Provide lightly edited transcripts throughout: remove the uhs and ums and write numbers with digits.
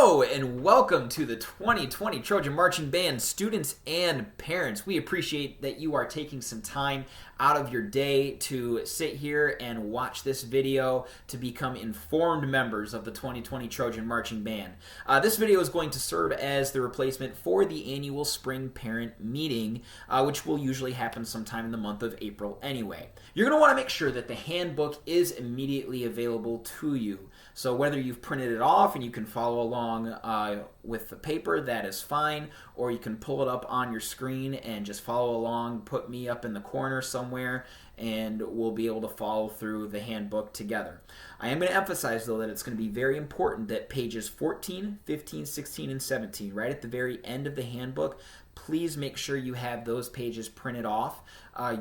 Hello and welcome to the 2020 Trojan Marching Band students and parents. We appreciate that you are taking some time out of your day to sit here and watch this video to become informed members of the 2020 Trojan Marching Band. This video is going to serve as the replacement for the annual spring parent meeting, which will usually happen sometime in the month of April anyway. You're going to want to make sure that the handbook is immediately available to you. So whether you've printed it off and you can follow along with the paper, that is fine, or you can pull it up on your screen and just follow along, put me up in the corner somewhere, and we'll be able to follow through the handbook together. I am going to emphasize, though, that it's going to be very important that pages 14, 15, 16, and 17, right at the very end of the handbook, please make sure you have those pages printed off.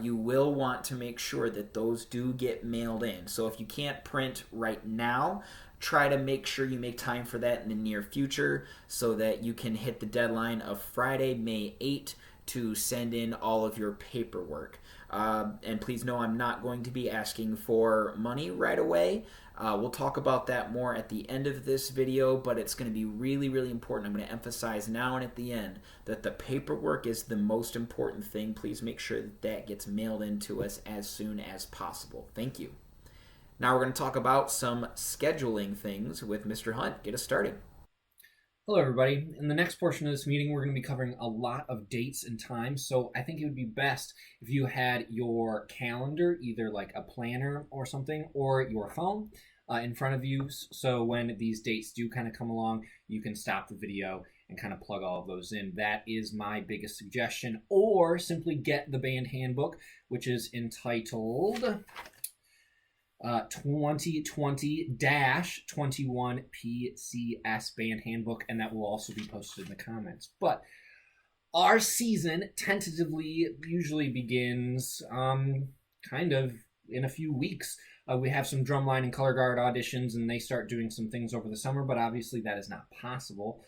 You will want to make sure that those do get mailed in. So if you can't print right now, try to make sure you make time for that in the near future so that you can hit the deadline of Friday, May 8th to send in all of your paperwork. And please know I'm not going to be asking for money right away. We'll talk about that more at the end of this video, but it's going to be really, really important. I'm going to emphasize now and at the end that the paperwork is the most important thing. Please make sure that that gets mailed in to us as soon as possible. Thank you. Now we're going to talk about some scheduling things with Mr. Hunt. Get us started. Hello, everybody. In the next portion of this meeting, we're going to be covering a lot of dates and times, so I think it would be best if you had your calendar, either like a planner or something, or your phone in front of you, so when these dates do kind of come along, you can stop the video and kind of plug all of those in. That is my biggest suggestion, or simply get the band handbook, which is entitled 2020-21 PCS Band Handbook, and that will also be posted in the comments. But our season tentatively usually begins kind of in a few weeks. We have some drumline and color guard auditions, and they start doing some things over the summer, but obviously that is not possible.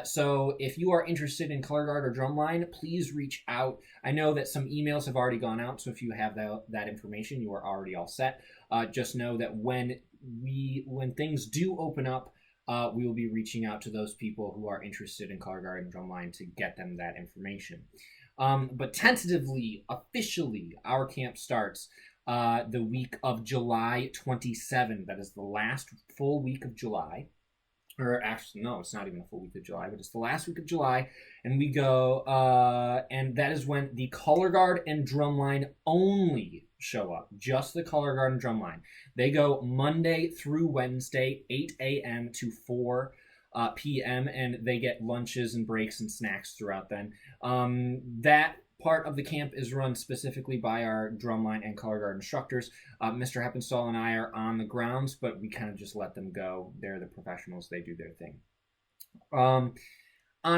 So if you are interested in color guard or drumline, please reach out. I know that some emails have already gone out, so if you have that information, you are already all set. Just know that when things do open up, we will be reaching out to those people who are interested in color guard and drumline to get them that information. But tentatively, officially, our camp starts the week of July 27. That is the last full week of July. Or actually, no, it's not even a full week of July, but it's the last week of July, and we go, and that is when the color guard and drumline only show up. Just the color guard and drumline. They go Monday through Wednesday, 8 a.m. to 4 p.m., and they get lunches and breaks and snacks throughout then. That part of the camp is run specifically by our drumline and color guard instructors. Mr. Heppenstall and I are on the grounds, but we kind of just let them go. They're the professionals. They do their thing. On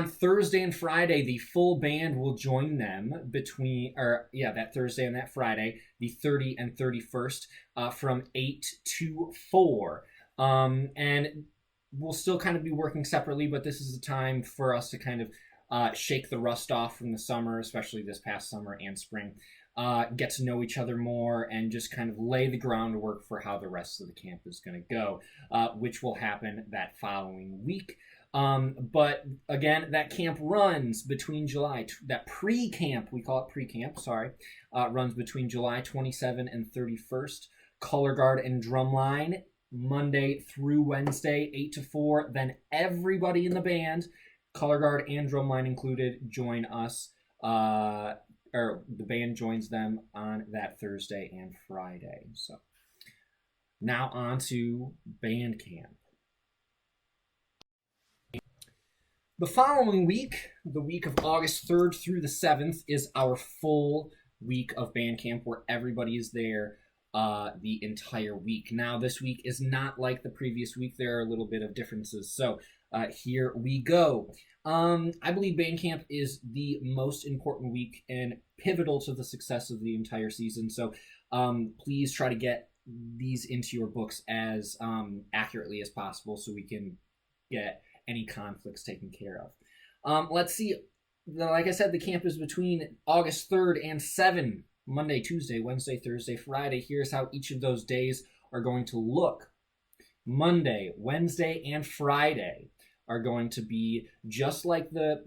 Thursday and Friday, the full band will join them that Thursday and that Friday, the 30 and 31st, from 8 to 4. And we'll still kind of be working separately, but this is a time for us to kind of shake the rust off from the summer, especially this past summer and spring, get to know each other more, and just kind of lay the groundwork for how the rest of the camp is going to go, which will happen that following week. But again, that camp runs between that pre-camp, we call it pre-camp, runs between July 27 and 31st. Color guard and drumline, Monday through Wednesday, 8 to 4. Then everybody in the band, color guard and drumline included, join us, or the band joins them on that Thursday and Friday. So now on to band camp. The following week, the week of August 3rd through the 7th, is our full week of band camp where everybody is there the entire week. Now, this week is not like the previous week. There are a little bit of differences. So here we go. I believe band camp is the most important week and pivotal to the success of the entire season. So please try to get these into your books as accurately as possible so we can get any conflicts taken care of. Let's see. Like I said, the camp is between August 3rd and 7. Monday, Tuesday, Wednesday, Thursday, Friday. Here's how each of those days are going to look. Monday, Wednesday, and Friday are going to be just like the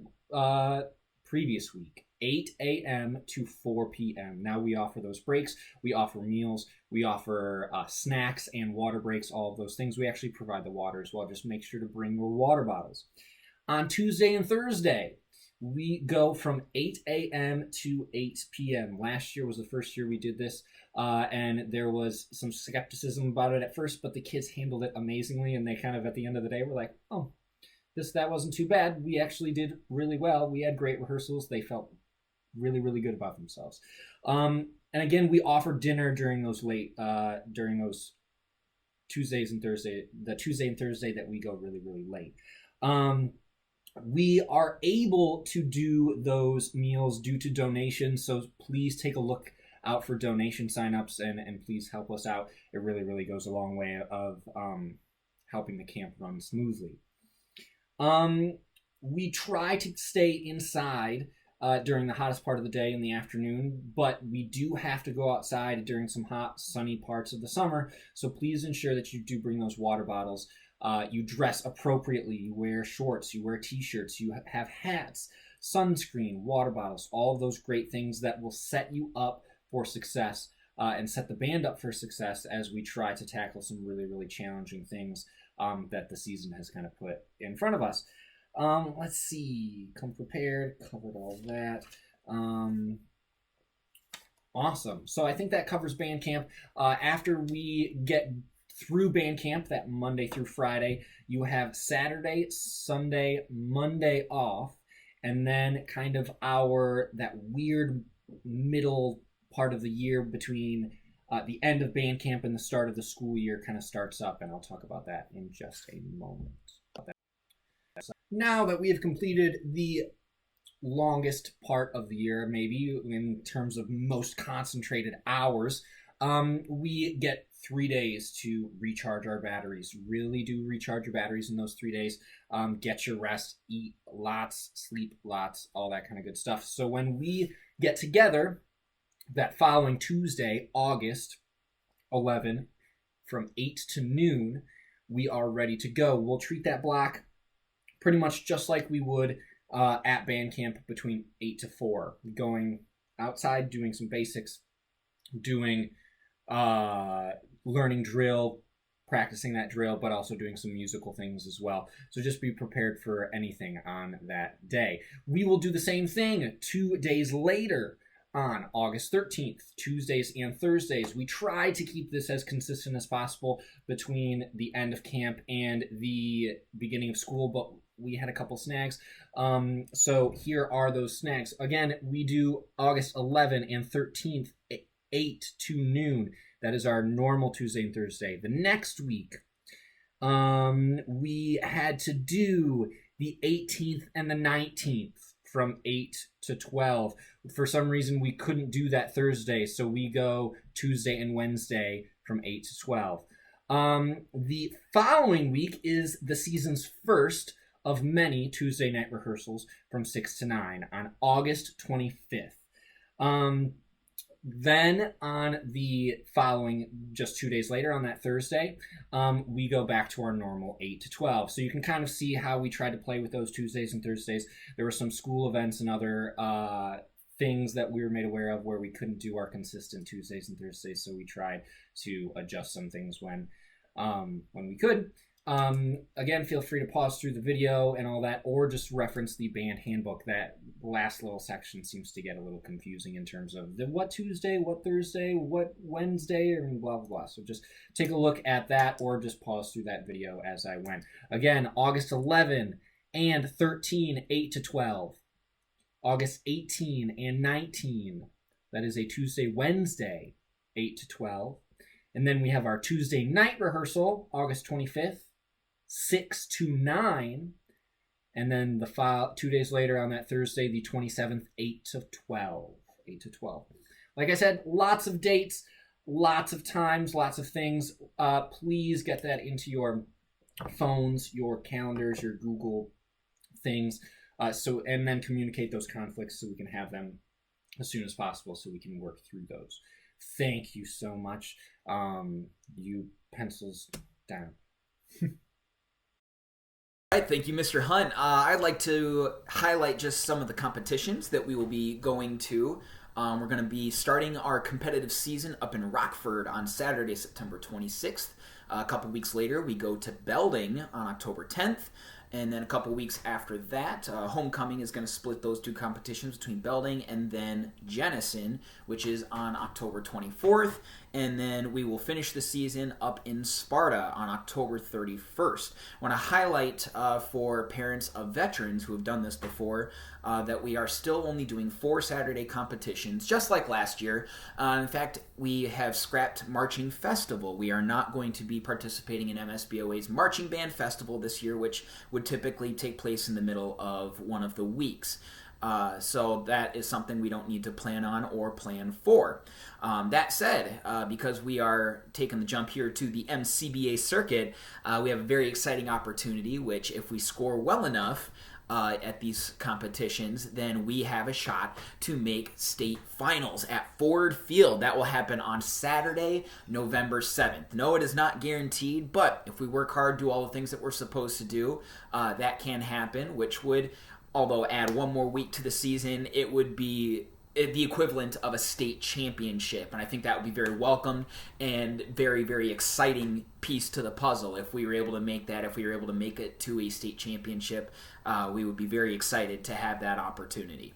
previous week, 8 a.m. to 4 p.m. Now we offer those breaks. We offer meals. We offer snacks and water breaks, all of those things. We actually provide the water as well. Just make sure to bring your water bottles. On Tuesday and Thursday, we go from 8 a.m. to 8 p.m. Last year was the first year we did this, and there was some skepticism about it at first, but the kids handled it amazingly, and they kind of, at the end of the day, were like, oh, that wasn't too bad. We actually did really well. We had great rehearsals. They felt really, really good about themselves. And again, we offer dinner during those Tuesdays and Thursday, the Tuesday and Thursday that we go really, really late. We are able to do those meals due to donations, so please take a look out for donation signups and please help us out. It really, really goes a long way of helping the camp run smoothly. We try to stay inside during the hottest part of the day in the afternoon, but we do have to go outside during some hot, sunny parts of the summer, so please ensure that you do bring those water bottles. You dress appropriately, you wear shorts, you wear t-shirts, you have hats, sunscreen, water bottles, all of those great things that will set you up for success and set the band up for success as we try to tackle some really, really challenging things that the season has kind of put in front of us. Let's see, come prepared, covered all that. Awesome. So I think that covers band camp. After we get through band camp, that Monday through Friday, you have Saturday, Sunday, Monday off, and then kind of that weird middle part of the year between the end of band camp and the start of the school year kind of starts up, and I'll talk about that in just a moment. Now that we have completed the longest part of the year, maybe in terms of most concentrated hours, we get 3 days to recharge our batteries. Really do recharge your batteries in those 3 days. Get your rest, eat lots, sleep lots, all that kind of good stuff. So when we get together that following Tuesday, August 11, from 8 to noon, we are ready to go. We'll treat that block pretty much just like we would at band camp between 8 to 4. Going outside, doing some basics, doing learning drill, practicing that drill, but also doing some musical things as well. So just be prepared for anything on that day. We will do the same thing 2 days later on August 13th, Tuesdays and Thursdays. We try to keep this as consistent as possible between the end of camp and the beginning of school, but we had a couple snags. So here are those snags. Again, we do August 11 and 13th, 8 to noon. That is our normal Tuesday and Thursday. The next week, we had to do the 18th and the 19th from 8 to 12. For some reason, we couldn't do that Thursday, so we go Tuesday and Wednesday from 8 to 12. The following week is the season's first of many Tuesday night rehearsals from 6 to 9 on August 25th. Then on the following, just 2 days later, on that Thursday, we go back to our normal 8 to 12. So you can kind of see how we tried to play with those Tuesdays and Thursdays. There were some school events and other things that we were made aware of where we couldn't do our consistent Tuesdays and Thursdays, so we tried to adjust some things when we could. Again, feel free to pause through the video and all that, or just reference the band handbook. That last little section seems to get a little confusing in terms of what Tuesday, what Thursday, what Wednesday, and blah, blah, blah. So just take a look at that, or just pause through that video as I went. Again, August 11 and 13, 8 to 12. August 18 and 19, that is a Tuesday, Wednesday, 8 to 12. And then we have our Tuesday night rehearsal, August 25th. 6 to 9, and then the 2 days later on that Thursday, the 27th, 8 to 12. 8 to 12. Like I said, lots of dates, lots of times, lots of things. Please get that into your phones, your calendars, your Google things, and then communicate those conflicts so we can have them as soon as possible so we can work through those. Thank you so much. You pencils down. All right, thank you, Mr. Hunt. I'd like to highlight just some of the competitions that we will be going to. We're going to be starting our competitive season up in Rockford on Saturday, September 26th. A couple weeks later, we go to Belding on October 10th. And then a couple weeks after that, Homecoming is going to split those two competitions between Belding and then Jenison, which is on October 24th. And then we will finish the season up in Sparta on October 31st. I want to highlight for parents of veterans who have done this before that we are still only doing 4 Saturday competitions, just like last year. In fact, we have scrapped Marching Festival. We are not going to be participating in MSBOA's Marching Band Festival this year, which would typically take place in the middle of one of the weeks. So that is something we don't need to plan on or plan for. That said, because we are taking the jump here to the MCBA circuit, we have a very exciting opportunity, which if we score well enough at these competitions, then we have a shot to make state finals at Ford Field. That will happen on Saturday, November 7th. No, it is not guaranteed, but if we work hard, do all the things that we're supposed to do, that can happen, which would, although add one more week to the season, it would be the equivalent of a state championship. And I think that would be very welcome and very, very exciting piece to the puzzle. If we were able to make that, if we were able to make it to a state championship, we would be very excited to have that opportunity.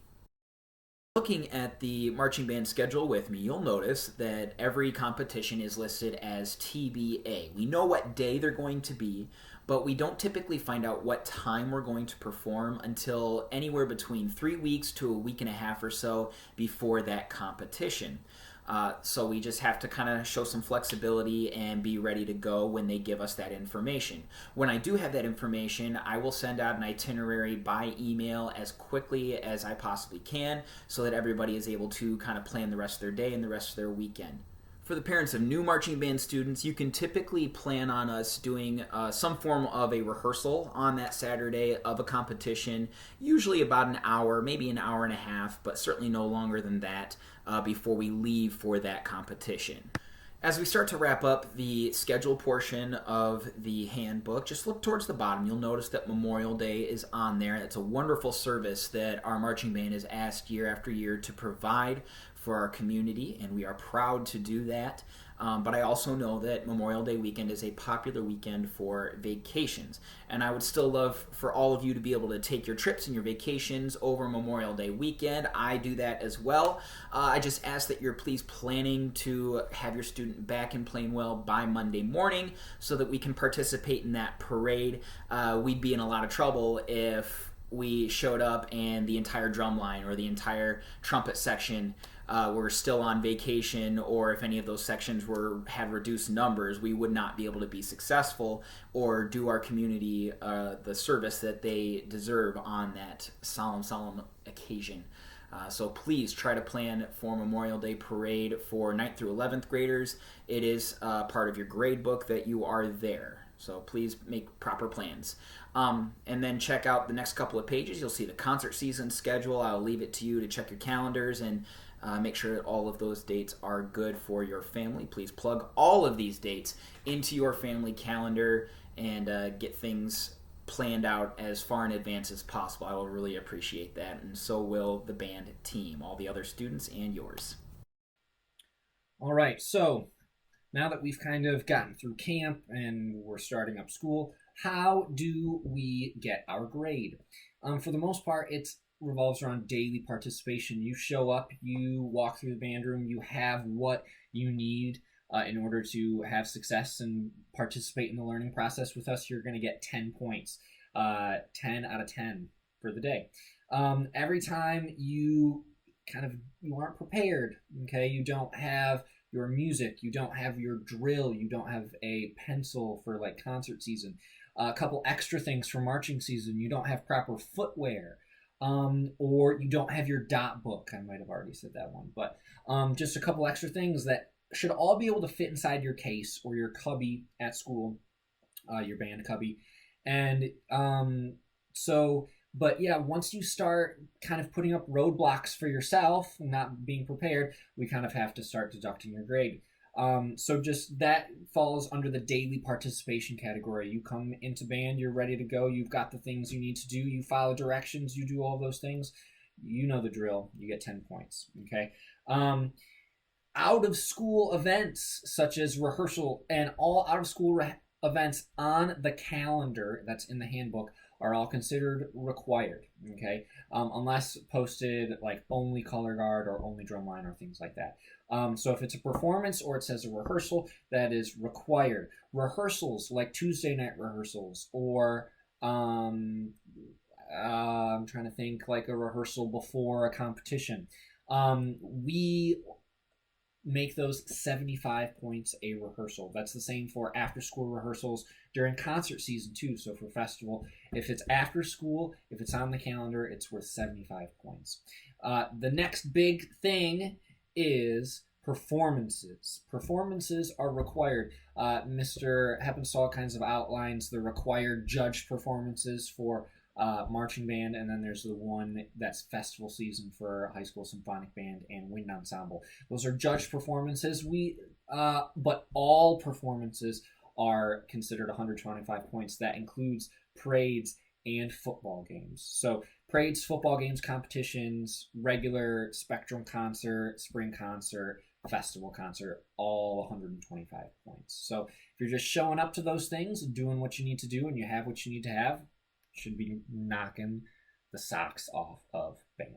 Looking at the marching band schedule with me, you'll notice that every competition is listed as TBA. We know what day they're going to be, but we don't typically find out what time we're going to perform until anywhere between 3 weeks to a week and a half or so before that competition. So we just have to kind of show some flexibility and be ready to go when they give us that information. When I do have that information, I will send out an itinerary by email as quickly as I possibly can so that everybody is able to kind of plan the rest of their day and the rest of their weekend. For the parents of new marching band students, you can typically plan on us doing some form of a rehearsal on that Saturday of a competition, usually about an hour, maybe an hour and a half, but certainly no longer than that before we leave for that competition. As we start to wrap up the schedule portion of the handbook, just look towards the bottom. You'll notice that Memorial Day is on there. It's a wonderful service that our marching band is asked year after year to provide for our community, and we are proud to do that. But I also know that Memorial Day weekend is a popular weekend for vacations, and I would still love for all of you to be able to take your trips and your vacations over Memorial Day weekend. I do that as well. I just ask that you're please planning to have your student back in Plainwell by Monday morning so that we can participate in that parade. We'd be in a lot of trouble if we showed up and the entire drum line or the entire trumpet section were still on vacation, or if any of those sections had reduced numbers, we would not be able to be successful or do our community the service that they deserve on that solemn occasion. So please try to plan for Memorial Day Parade for 9th through 11th graders. It is part of your grade book that you are there. So please make proper plans. And then check out the next couple of pages. You'll see the concert season schedule. I'll leave it to you to check your calendars and make sure that all of those dates are good for your family. Please plug all of these dates into your family calendar and get things planned out as far in advance as possible. I will really appreciate that, and so will the band team, all the other students and yours. All right, so now that we've kind of gotten through camp and we're starting up school, how do we get our grade? For the most part, it revolves around daily participation. You show up, you walk through the band room, you have what you need in order to have success and participate in the learning process with us. You're going to get 10 points, 10 out of 10 for the day. Every time you aren't prepared, okay, you don't have your music, you don't have your drill, you don't have a pencil for like concert season, a couple extra things for marching season, you don't have proper footwear, or you don't have your dot book. I might have already said that one, but just a couple extra things that should all be able to fit inside your case or your cubby at school, your band cubby. And but yeah, once you start kind of putting up roadblocks for yourself and not being prepared, we kind of have to start deducting your grade. So just that falls under the daily participation category. You come into band, you're ready to go, you've got the things you need to do, you follow directions, you do all those things. You know the drill. You get 10 points. Okay. Out of school events such as rehearsal and all out of school events on the calendar that's in the handbook are all considered required. Okay. Unless posted like only color guard or only drumline or things like that. So if it's a performance or it says a rehearsal, that is required. Rehearsals like Tuesday night rehearsals or I'm trying to think like a rehearsal before a competition. We make those 75 points a rehearsal. That's the same for after school rehearsals during concert season too. So for festival, if it's after school, if it's on the calendar, it's worth 75 points. The next big thing is performances. Performances are required. Mr. Heppenstall kinds of outlines the required judged performances for marching band, and then there's the one that's festival season for high school symphonic band and wind ensemble. Those are judged performances. But all performances are considered 125 points. That includes parades and football games. So parades, football games, competitions, regular Spectrum concert, spring concert, festival concert, all 125 points. So if you're just showing up to those things, doing what you need to do, and you have what you need to have, should be knocking the socks off of band.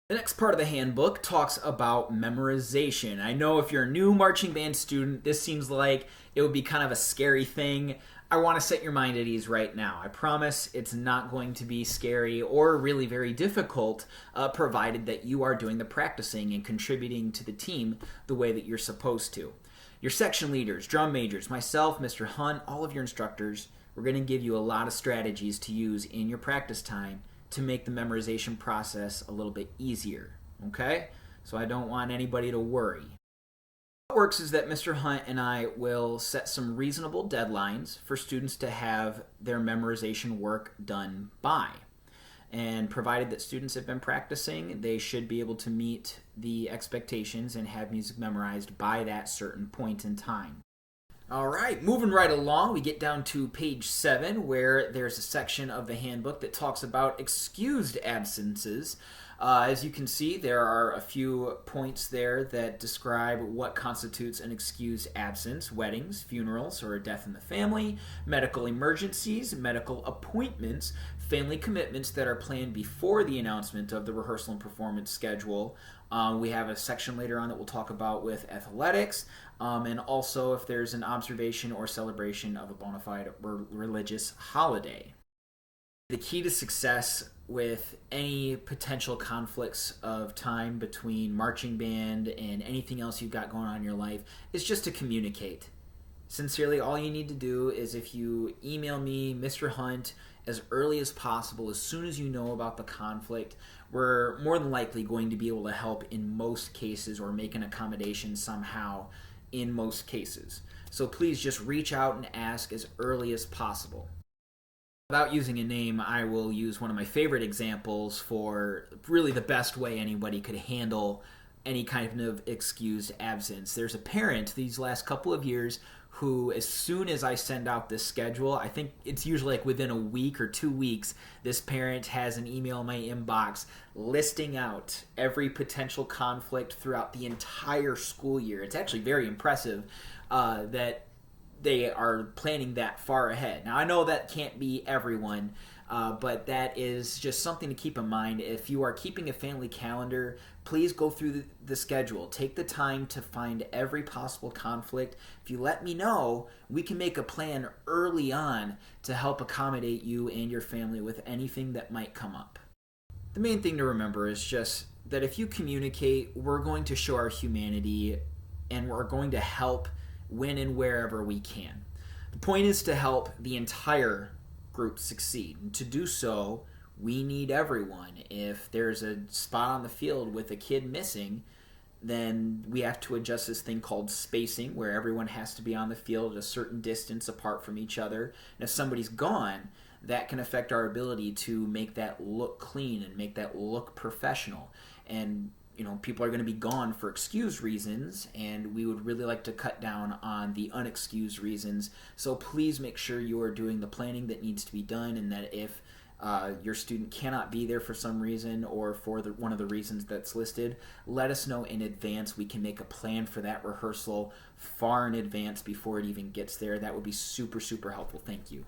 The next part of the handbook talks about memorization. I know if you're a new marching band student, this seems like it would be kind of a scary thing. I want to set your mind at ease right now. I promise it's not going to be scary or really very difficult, provided that you are doing the practicing and contributing to the team the way that you're supposed to. Your section leaders, drum majors, myself, Mr. Hunt, all of your instructors, we're going to give you a lot of strategies to use in your practice time to make the memorization process a little bit easier, okay? So I don't want anybody to worry. What works is that Mr. Hunt and I will set some reasonable deadlines for students to have their memorization work done by. And provided that students have been practicing, they should be able to meet the expectations and have music memorized by that certain point in time. All right, moving right along, we get down to page 7, where there's a section of the handbook that talks about excused absences. As you can see, there are a few points there that describe what constitutes an excused absence: weddings, funerals, or a death in the family, medical emergencies, medical appointments, family commitments that are planned before the announcement of the rehearsal and performance schedule. We have a section later on that we'll talk about with athletics, and also if there's an observation or celebration of a bona fide religious holiday. The key to success with any potential conflicts of time between marching band and anything else you've got going on in your life is just to communicate. Sincerely, all you need to do is if you email me, Mr. Hunt, as early as possible, as soon as you know about the conflict, we're more than likely going to be able to help in most cases or make an accommodation somehow in most cases. So please just reach out and ask as early as possible. Without using a name, I will use one of my favorite examples for really the best way anybody could handle any kind of excused absence. There's a parent these last couple of years who, as soon as I send out this schedule, I think it's usually like within a week or 2 weeks, this parent has an email in my inbox listing out every potential conflict throughout the entire school year. It's actually very impressive that they are planning that far ahead. Now, I know that can't be everyone, but that is just something to keep in mind. If you are keeping a family calendar, please go through the schedule. Take the time to find every possible conflict. If you let me know, we can make a plan early on to help accommodate you and your family with anything that might come up. The main thing to remember is just that if you communicate, we're going to show our humanity and we're going to help when and wherever we can. The point is to help the entire group succeed. And to do so, we need everyone. If there's a spot on the field with a kid missing, then we have to adjust this thing called spacing, where everyone has to be on the field at a certain distance apart from each other. And if somebody's gone, that can affect our ability to make that look clean and make that look professional. And people are going to be gone for excused reasons, and we would really like to cut down on the unexcused reasons. So please make sure you are doing the planning that needs to be done, and that if your student cannot be there for some reason or for one of the reasons that's listed, let us know in advance. We can make a plan for that rehearsal far in advance before it even gets there. That would be super, super helpful. Thank you.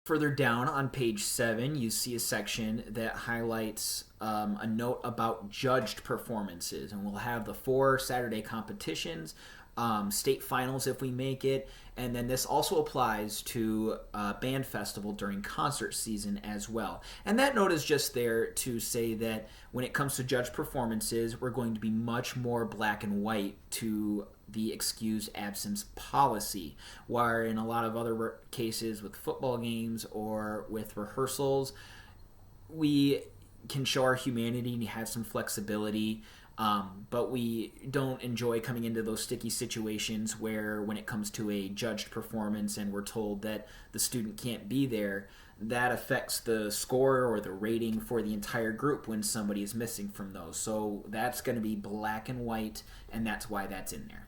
Further down on page 7, you see a section that highlights a note about judged performances, and we'll have the 4 Saturday competitions, state finals if we make it, and then this also applies to band festival during concert season as well. And that note is just there to say that when it comes to judged performances, we're going to be much more black and white to the excused absence policy, where in a lot of other cases with football games or with rehearsals, we can show our humanity and have some flexibility, but we don't enjoy coming into those sticky situations where when it comes to a judged performance and we're told that the student can't be there, that affects the score or the rating for the entire group when somebody is missing from those. So that's going to be black and white, and that's why that's in there.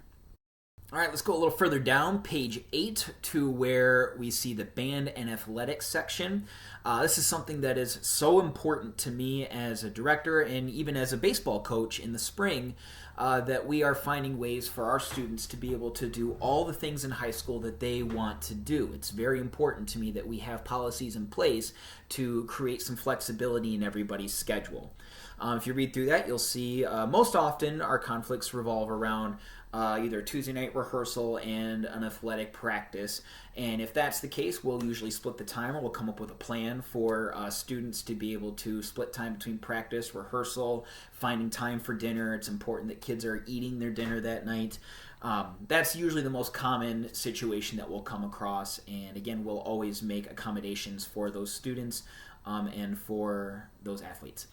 All right, let's go a little further down, page 8, to where we see the band and athletics section. This is something that is so important to me as a director and even as a baseball coach in the spring, that we are finding ways for our students to be able to do all the things in high school that they want to do. It's very important to me that we have policies in place to create some flexibility in everybody's schedule. If you read through that, you'll see most often our conflicts revolve around either Tuesday night rehearsal and an athletic practice. And if that's the case, we'll usually split the time, or we'll come up with a plan for students to be able to split time between practice, rehearsal, finding time for dinner. It's important that kids are eating their dinner that night. That's usually the most common situation that we'll come across. And again, we'll always make accommodations for those students and for those athletes.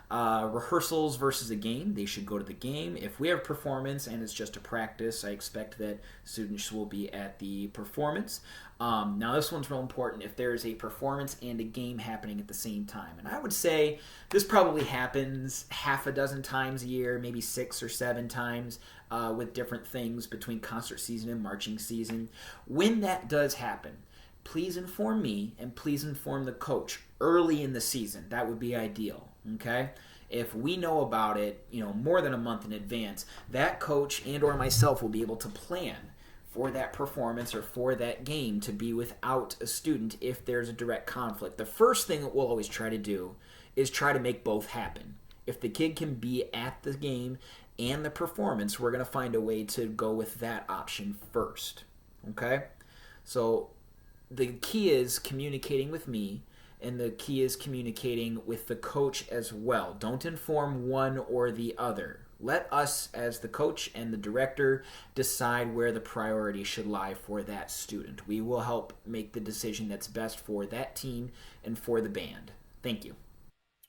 Rehearsals versus a game, they should go to the game. If we have performance and it's just a practice, I expect that students will be at the performance. Now this one's real important if there's a performance and a game happening at the same time. And I would say this probably happens half a dozen times a year, maybe 6 or 7 times with different things between concert season and marching season. When that does happen, please inform me and please inform the coach early in the season. That would be ideal, okay? If we know about it, more than a month in advance, that coach and or myself will be able to plan for that performance or for that game to be without a student if there's a direct conflict. The first thing that we'll always try to do is try to make both happen. If the kid can be at the game and the performance, we're going to find a way to go with that option first, okay? So the key is communicating with me, and the key is communicating with the coach as well. Don't inform one or the other. Let us, as the coach and the director, decide where the priority should lie for that student. We will help make the decision that's best for that team and for the band. Thank you.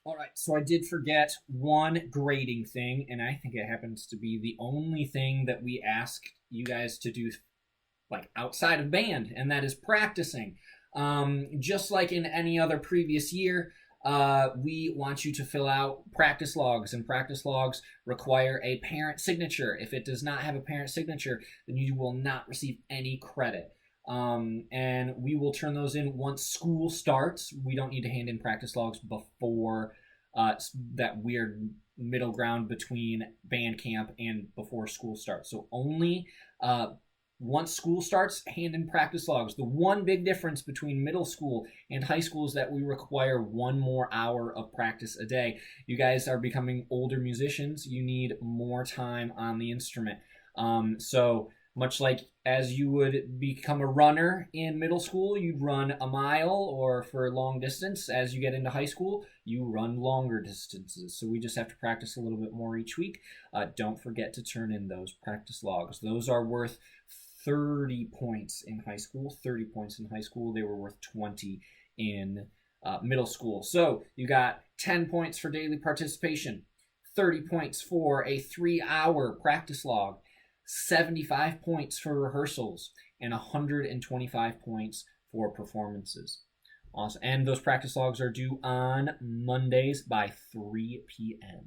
All right, so I did forget one grading thing, and I think it happens to be the only thing that we ask you guys to do outside of band, and that is practicing. Just like in any other previous year, we want you to fill out practice logs, and practice logs require a parent signature. If it does not have a parent signature, then you will not receive any credit. And we will turn those in once school starts. We don't need to hand in practice logs before that weird middle ground between band camp and before school starts. So only once school starts, hand in practice logs. The one big difference between middle school and high school is that we require 1 more hour of practice a day. You guys are becoming older musicians. You need more time on the instrument. So much like as you would become a runner in middle school, you'd run a mile or for long distance. As you get into high school, you run longer distances. So we just have to practice a little bit more each week. Don't forget to turn in those practice logs. Those are worth 30 points in high school. 30 points in high school. They were worth 20 in middle school. So you got 10 points for daily participation, 30 points for a 3-hour practice log, 75 points for rehearsals, and 125 points for performances. Awesome. And those practice logs are due on Mondays by 3 p.m.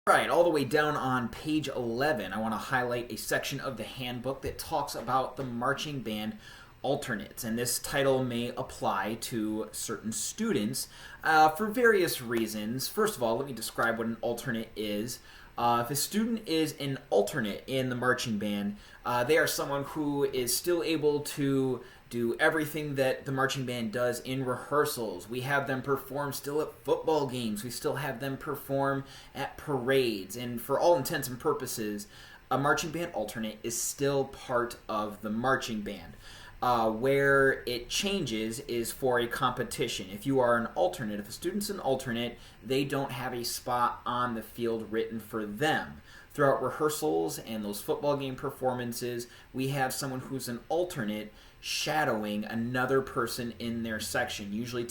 Right, all the way down on page 11, I want to highlight a section of the handbook that talks about the marching band alternates. And this title may apply to certain students for various reasons. First of all, let me describe what an alternate is. If a student is an alternate in the marching band, they are someone who is still able to do everything that the marching band does in rehearsals. We have them perform still at football games. We still have them perform at parades. And for all intents and purposes, a marching band alternate is still part of the marching band. Where it changes is for a competition. If you are an alternate, if a student's an alternate, they don't have a spot on the field written for them. Throughout rehearsals and those football game performances, we have someone who's an alternate shadowing another person in their section, usually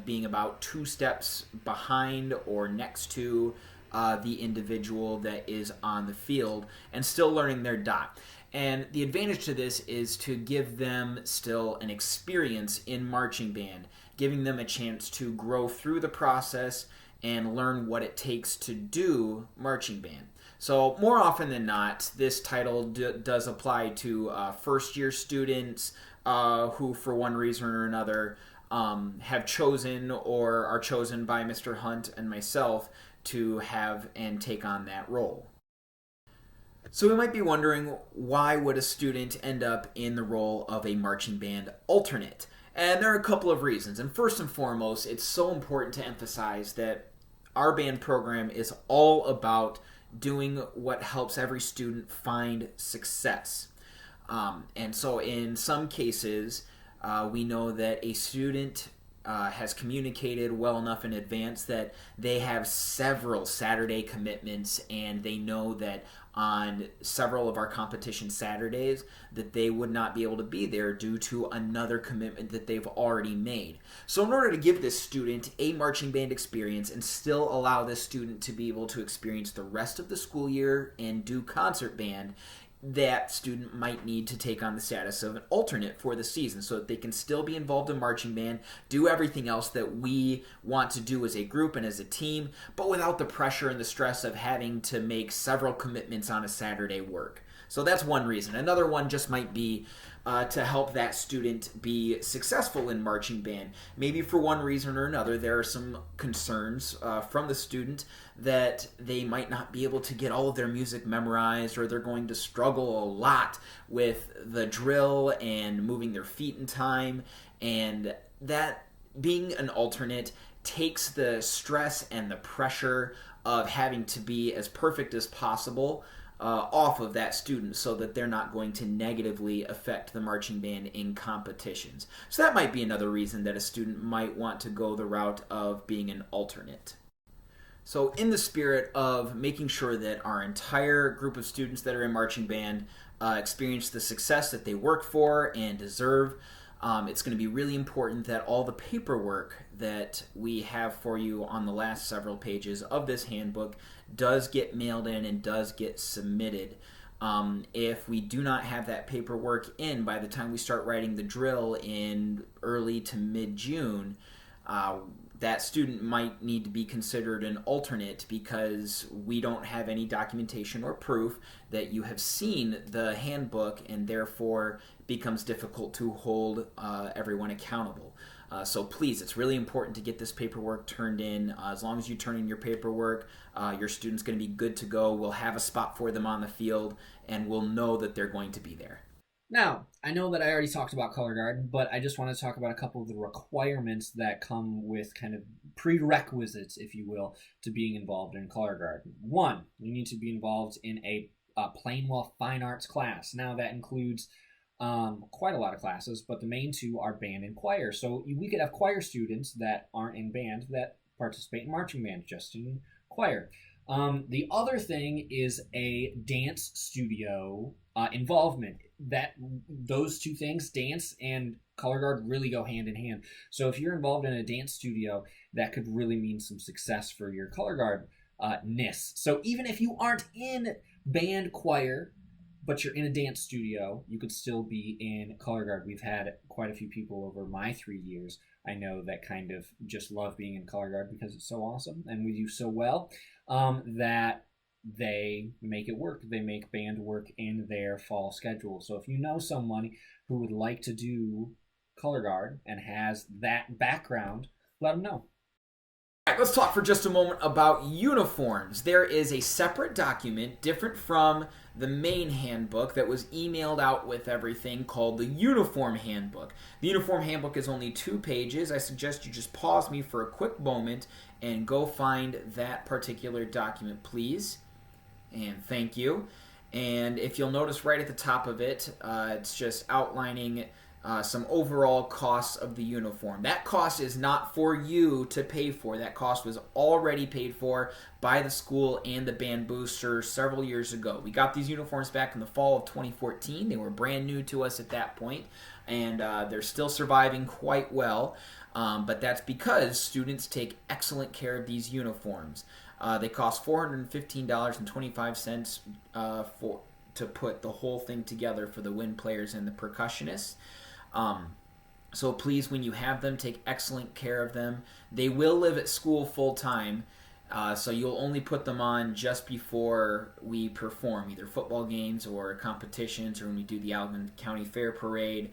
being about 2 steps behind or next to the individual that is on the field and still learning their dot. And the advantage to this is to give them still an experience in marching band, giving them a chance to grow through the process and learn what it takes to do marching band. So more often than not, this title does apply to first-year students who, for one reason or another, have chosen or are chosen by Mr. Hunt and myself to have and take on that role. So we might be wondering, why would a student end up in the role of a marching band alternate? And there are a couple of reasons. And first and foremost, it's so important to emphasize that our band program is all about doing what helps every student find success. And so in some cases, we know that a student has communicated well enough in advance that they have several Saturday commitments, and they know that on several of our competition Saturdays that they would not be able to be there due to another commitment that they've already made. So in order to give this student a marching band experience and still allow this student to be able to experience the rest of the school year and do concert band, that student might need to take on the status of an alternate for the season so that they can still be involved in marching band, do everything else that we want to do as a group and as a team, but without the pressure and the stress of having to make several commitments on a Saturday work. So that's one reason. Another one just might be to help that student be successful in marching band. Maybe for one reason or another, there are some concerns from the student that they might not be able to get all of their music memorized, or they're going to struggle a lot with the drill and moving their feet in time. And that, being an alternate, takes the stress and the pressure of having to be as perfect as possible off of that student, so that they're not going to negatively affect the marching band in competitions. So that might be another reason that a student might want to go the route of being an alternate. So in the spirit of making sure that our entire group of students that are in marching band experience the success that they work for and deserve, it's going to be really important that all the paperwork that we have for you on the last several pages of this handbook does get mailed in and does get submitted. If we do not have that paperwork in by the time we start writing the drill in early to mid-June, that student might need to be considered an alternate, because we don't have any documentation or proof that you have seen the handbook, and therefore it becomes difficult to hold everyone accountable. So please, it's really important to get this paperwork turned in. As long as you turn in your paperwork, your student's going to be good to go. We'll have a spot for them on the field, and we'll know that they're going to be there. Now, I know that I already talked about color guard, but I just want to talk about a couple of the requirements that come with kind of prerequisites, if you will, to being involved in color guard. One, you need to be involved in a Plainwell Fine Arts class. Now, that includes quite a lot of classes, but the main two are band and choir. So we could have choir students that aren't in band that participate in marching band, just in choir. The other thing is a dance studio involvement. Those two things, dance and color guard, really go hand in hand. So if you're involved in a dance studio, that could really mean some success for your color guard ness. So even if you aren't in band, choir, but you're in a dance studio, you could still be in color guard. We've had quite a few people over my 3 years I know that kind of just love being in color guard because it's so awesome and we do so well, that they make it work. They make band work in their fall schedule. So if you know someone who would like to do color guard and has that background, let them know. All right, let's talk for just a moment about uniforms. There is a separate document, different from the main handbook, that was emailed out with everything, called the Uniform Handbook. The Uniform Handbook is only 2 pages. I suggest you just pause me for a quick moment and go find that particular document, please. And thank you. And if you'll notice right at the top of it, it's just outlining some overall costs of the uniform. That cost is not for you to pay for. That cost was already paid for by the school and the band booster several years ago. We got these uniforms back in the fall of 2014. They were brand new to us at that point, and they're still surviving quite well. But that's because students take excellent care of these uniforms. They cost $415.25 to put the whole thing together for the wind players and the percussionists. So please, when you have them, take excellent care of them. They will live at school full time, so you'll only put them on just before we perform, either football games or competitions, or when we do the Alvin County Fair Parade,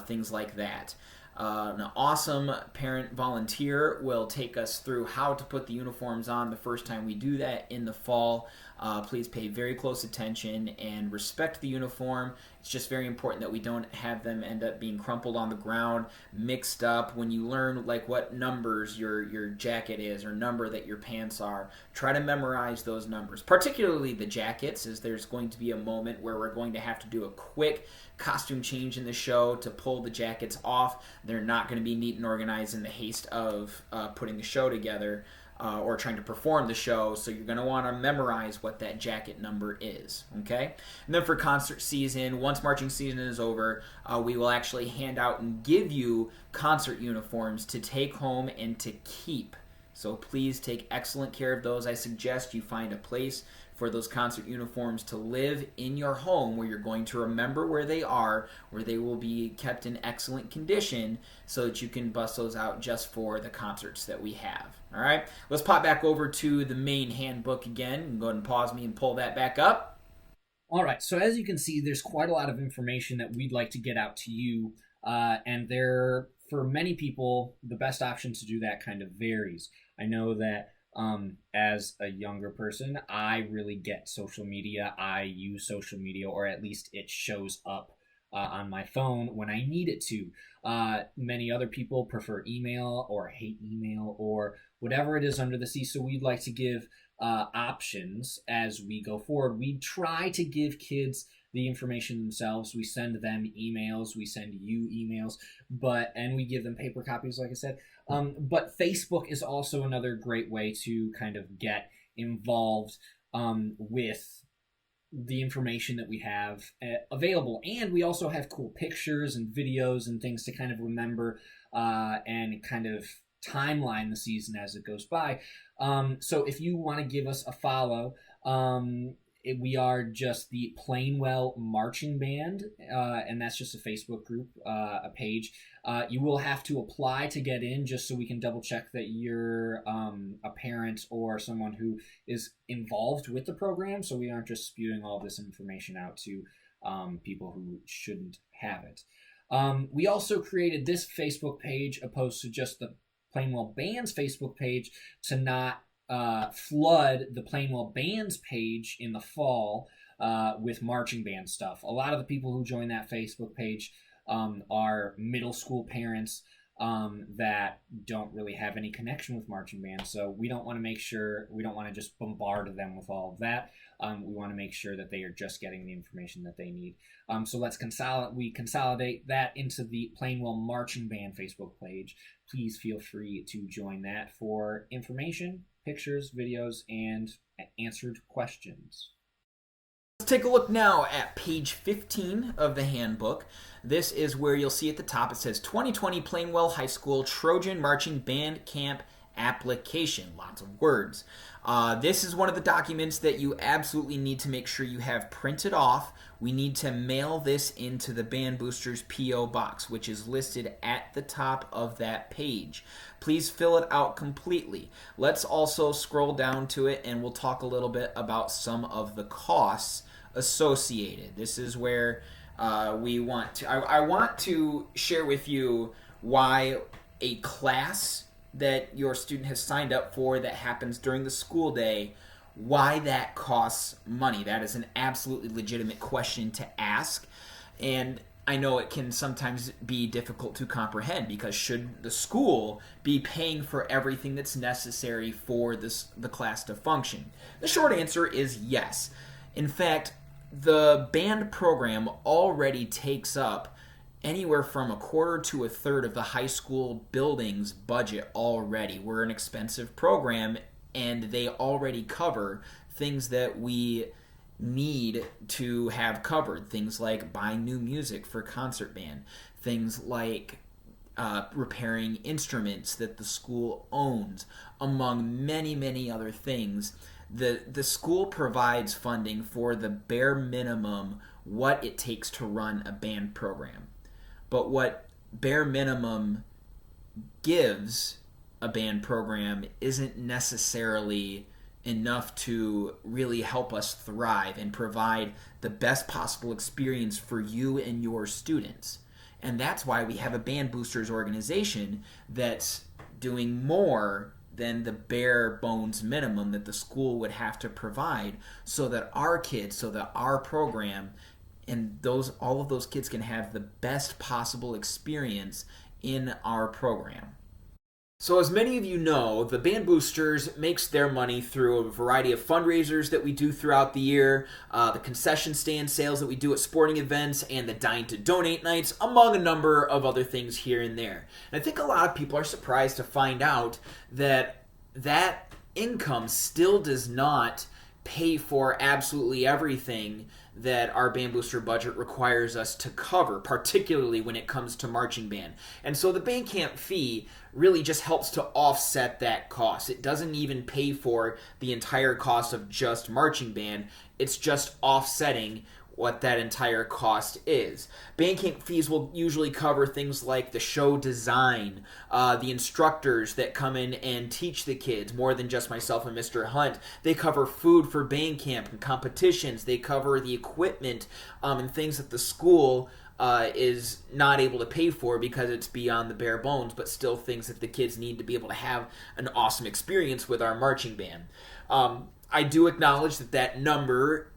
things like that. An awesome parent volunteer will take us through how to put the uniforms on the first time we do that in the fall. Please pay very close attention and respect the uniform. It's just very important that we don't have them end up being crumpled on the ground, mixed up. When you learn like what numbers your jacket is or number that your pants are, try to memorize those numbers, particularly the jackets, as there's going to be a moment where we're going to have to do a quick costume change in the show to pull the jackets off. They're not going to be neat and organized in the haste of putting the show together. Or trying to perform the show, so you're going to want to memorize what that jacket number is, okay? And then for concert season, once marching season is over, we will actually hand out and give you concert uniforms to take home and to keep. So please take excellent care of those. I suggest you find a place for those concert uniforms to live in your home where you're going to remember where they are, where they will be kept in excellent condition so that you can bust those out just for the concerts that we have. All right, let's pop back over to the main handbook again and go ahead and pause me and pull that back up. All right, so as you can see, there's quite a lot of information that we'd like to get out to you, and there, for many people, the best option to do that kind of varies. I know that as a younger person, I really get social media. I use social media, or at least it shows up on my phone when I need it to. Many other people prefer email or hate email or whatever it is under the sea. So we'd like to give options as we go forward. We try to give kids the information themselves. We send them emails, we send you emails, and we give them paper copies, like I said. But Facebook is also another great way to kind of get involved with the information that we have available. And we also have cool pictures and videos and things to kind of remember and kind of timeline the season as it goes by. So if you want to give us a follow, we are just the Plainwell Marching Band, and that's just a Facebook group, a page. You will have to apply to get in, just so we can double check that you're a parent or someone who is involved with the program, so we aren't just spewing all this information out to people who shouldn't have it. We also created this Facebook page opposed to just the Plainwell Band's Facebook page to not flood the Plainwell Band's page in the fall with marching band stuff. A lot of the people who join that Facebook page are middle school parents that don't really have any connection with marching band. So we don't want to just bombard them with all of that. We want to make sure that they are just getting the information that they need. So let's consolidate that into the Plainwell Marching Band Facebook page. Please feel free to join that for information, pictures, videos, and answered questions. Let's take a look now at page 15 of the handbook. This is where you'll see at the top it says 2020 Plainwell High School Trojan Marching Band Camp Application. Lots of words. This is one of the documents that you absolutely need to make sure you have printed off. We need to mail this into the Band Boosters P.O. Box, which is listed at the top of that page. Please fill it out completely. Let's also scroll down to it, and we'll talk a little bit about some of the costs associated. This is where we want to. I want to share with you why a class that your student has signed up for that happens during the school day, why that costs money. That is an absolutely legitimate question to ask, and I know it can sometimes be difficult to comprehend, because should the school be paying for everything that's necessary for the class to function? The short answer is yes. In fact, the band program already takes up anywhere from a quarter to a third of the high school building's budget already. We're an expensive program, and they already cover things that we need to have covered. Things like buying new music for concert band, things like repairing instruments that the school owns, among many, many other things. The school provides funding for the bare minimum, what it takes to run a band program. But what bare minimum gives a band program isn't necessarily enough to really help us thrive and provide the best possible experience for you and your students. And that's why we have a Band Boosters organization that's doing more than the bare bones minimum that the school would have to provide, so that our kids, so that our program and all of those kids can have the best possible experience in our program. So as many of you know, the Band Boosters makes their money through a variety of fundraisers that we do throughout the year, the concession stand sales that we do at sporting events, and the Dine to Donate nights, among a number of other things here and there. And I think a lot of people are surprised to find out that that income still does not pay for absolutely everything that our Band Booster budget requires us to cover, particularly when it comes to marching band. And so the band camp fee really just helps to offset that cost. It doesn't even pay for the entire cost of just marching band. It's just offsetting what that entire cost is. Bandcamp fees will usually cover things like the show design, the instructors that come in and teach the kids, more than just myself and Mr. Hunt. They cover food for bandcamp and competitions. They cover the equipment and things that the school is not able to pay for because it's beyond the bare bones, but still things that the kids need to be able to have an awesome experience with our marching band. I do acknowledge that number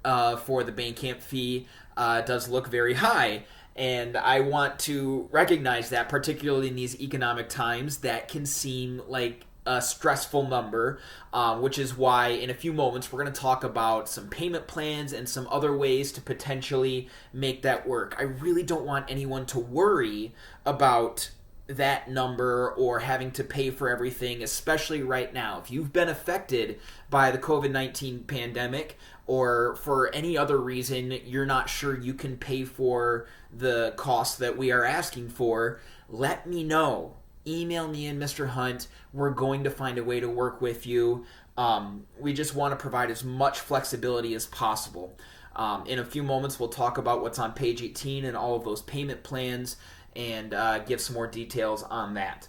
for the Bandcamp fee does look very high, and I want to recognize that, particularly in these economic times, that can seem like a stressful number, which is why in a few moments we're going to talk about some payment plans and some other ways to potentially make that work. I really don't want anyone to worry about that number or having to pay for everything, especially right now. If you've been affected by the COVID-19 pandemic, or for any other reason you're not sure you can pay for the cost that we are asking for, let me know. Email me and Mr. Hunt. We're going to find a way to work with you. We just want to provide as much flexibility as possible. In a few moments we'll talk about what's on page 18 and all of those payment plans, and give some more details on that.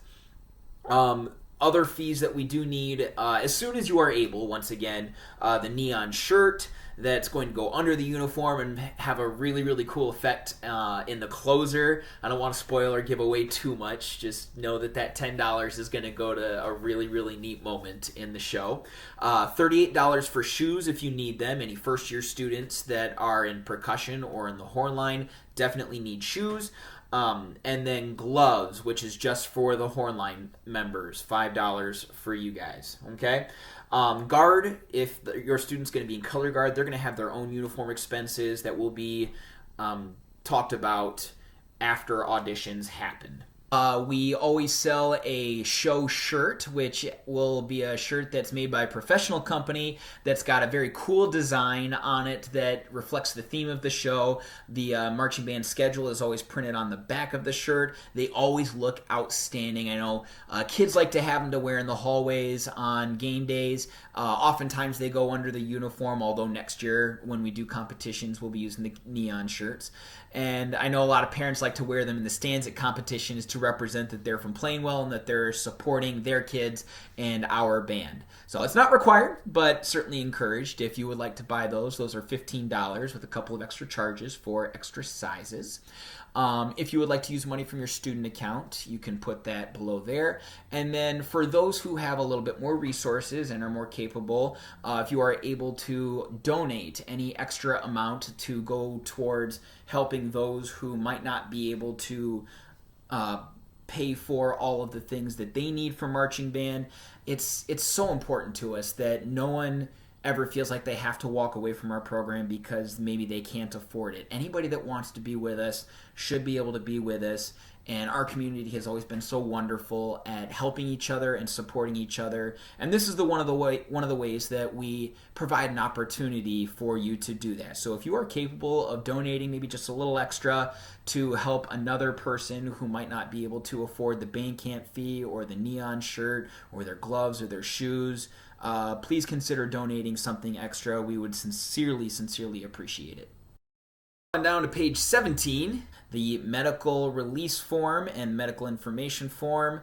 Other fees that we do need, as soon as you are able, once again, the neon shirt that's going to go under the uniform and have a really, really cool effect in the closer. I don't want to spoil or give away too much. Just know that $10 is going to go to a really, really neat moment in the show. $38 for shoes if you need them. Any first-year students that are in percussion or in the horn line definitely need shoes. And then gloves, which is just for the Hornline members, $5 for you guys, okay? Guard, if your student's going to be in color guard, they're going to have their own uniform expenses that will be talked about after auditions happen. We always sell a show shirt, which will be a shirt that's made by a professional company that's got a very cool design on it that reflects the theme of the show. The marching band schedule is always printed on the back of the shirt. They always look outstanding. I know kids like to have them to wear in the hallways on game days. Oftentimes they go under the uniform, although next year when we do competitions, we'll be using the neon shirts. And I know a lot of parents like to wear them in the stands at competitions to represent that they're from Plainwell and that they're supporting their kids and our band. So it's not required, but certainly encouraged. If you would like to buy those are $15 with a couple of extra charges for extra sizes. If you would like to use money from your student account, you can put that below there. And then for those who have a little bit more resources and are more capable, if you are able to donate any extra amount to go towards helping those who might not be able to pay for all of the things that they need for marching band, it's so important to us that no one ever feels like they have to walk away from our program because maybe they can't afford it. Anybody that wants to be with us should be able to be with us. And our community has always been so wonderful at helping each other and supporting each other. And this is one of the ways that we provide an opportunity for you to do that. So if you are capable of donating maybe just a little extra to help another person who might not be able to afford the band camp fee or the neon shirt or their gloves or their shoes, please consider donating something extra. We would sincerely appreciate it. On down to page 17, the medical release form and medical information form.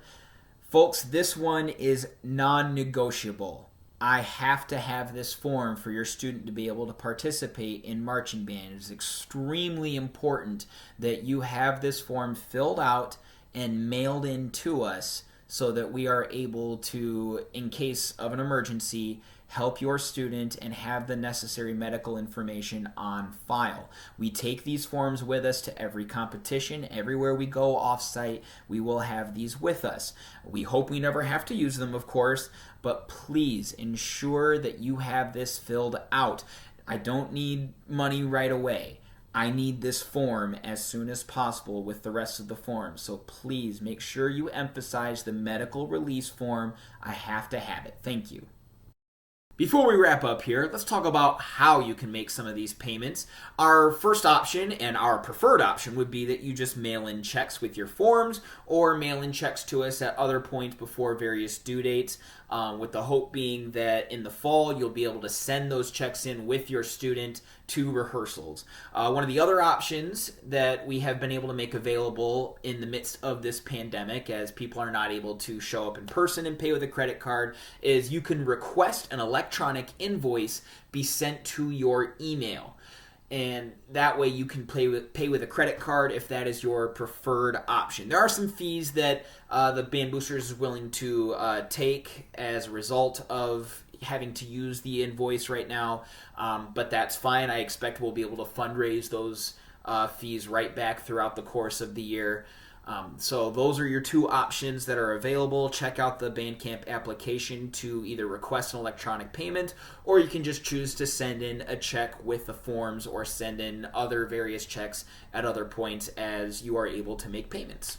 Folks, this one is non-negotiable. I have to have this form for your student to be able to participate in marching band. It is extremely important that you have this form filled out and mailed in to us so that we are able to, in case of an emergency, help your student and have the necessary medical information on file. We take these forms with us to every competition. Everywhere we go off-site, we will have these with us. We hope we never have to use them, of course, but please ensure that you have this filled out. I don't need money right away. I need this form as soon as possible with the rest of the forms. So please make sure you emphasize the medical release form. I have to have it. Thank you. Before we wrap up here, let's talk about how you can make some of these payments. Our first option and our preferred option would be that you just mail in checks with your forms or mail in checks to us at other points before various due dates, with the hope being that in the fall you'll be able to send those checks in with your student to rehearsals. One of the other options that we have been able to make available in the midst of this pandemic, as people are not able to show up in person and pay with a credit card, is you can request an electronic invoice be sent to your email. And that way you can pay with a credit card if that is your preferred option. There are some fees that the Band Boosters is willing to take as a result of having to use the invoice right now, but that's fine. I expect we'll be able to fundraise those fees right back throughout the course of the year. So those are your two options that are available. Check out the Bandcamp application to either request an electronic payment, or you can just choose to send in a check with the forms or send in other various checks at other points as you are able to make payments.